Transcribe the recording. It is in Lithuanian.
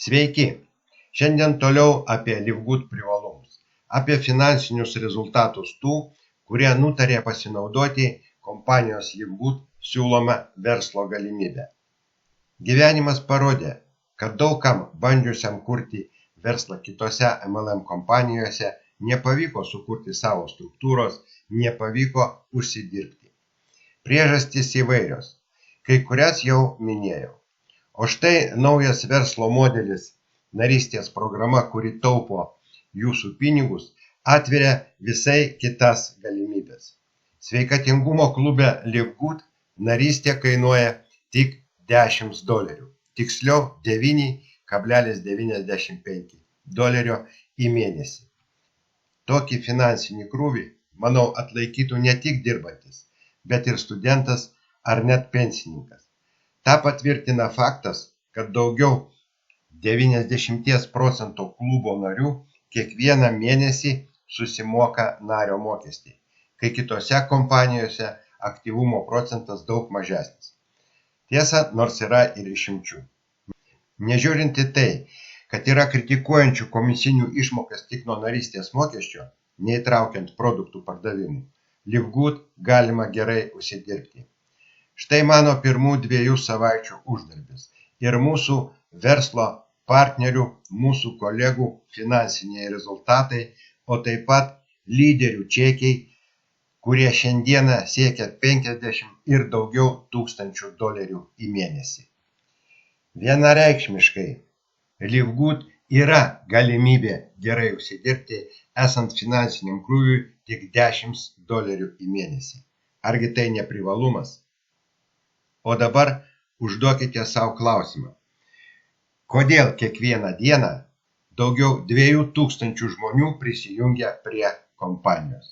Sveiki! Šiandien toliau apie Livgood privalumus, apie finansinius rezultatus tų, kurie nutarė pasinaudoti kompanijos Livgood siūloma verslo galimybę. Gyvenimas parodė, kad daug kam bandžiusiam kurti verslą kitose MLM kompanijose nepavyko sukurti savo struktūros, nepavyko užsidirbti. Priežastys įvairios, kai kurias jau minėjau. O štai naujas verslo modelis, narystės programa, kuri taupo jūsų pinigus, atveria visai kitas galimybės. Sveikatingumo klube Livgood narystė kainuoja tik $10, tiksliau $9,95 į mėnesį. Tokį finansinį krūvį, manau, atlaikytų ne tik dirbantis, bet ir studentas ar net pensininkas. Ta patvirtina faktas, kad daugiau 90% klubo narių kiekvieną mėnesį susimoka nario mokestį, kai kitose kompanijose aktyvumo procentas daug mažesnis. Tiesa, nors yra ir išimčių. Nežiūrint į tai, kad yra kritikuojančių komisinių išmokas tik nuo narystės mokesčio, neįtraukiant produktų pardavimų, Livgood galima gerai užsidirbti. Štai mano pirmų 2 savaičių uždarbis ir mūsų verslo partnerių, mūsų kolegų finansiniai rezultatai, o taip pat lyderių čekiai, kurie šiandieną siekia 50 ir daugiau $1000 į mėnesį. Vienareikšmiškai, Livgood yra galimybė gerai užsidirbti, esant finansiniam krūviui tik $10 į mėnesį. Argi tai ne privalumas? O dabar užduokite savo klausimą. Kodėl kiekvieną dieną daugiau 2000 žmonių prisijungia prie kompanijos?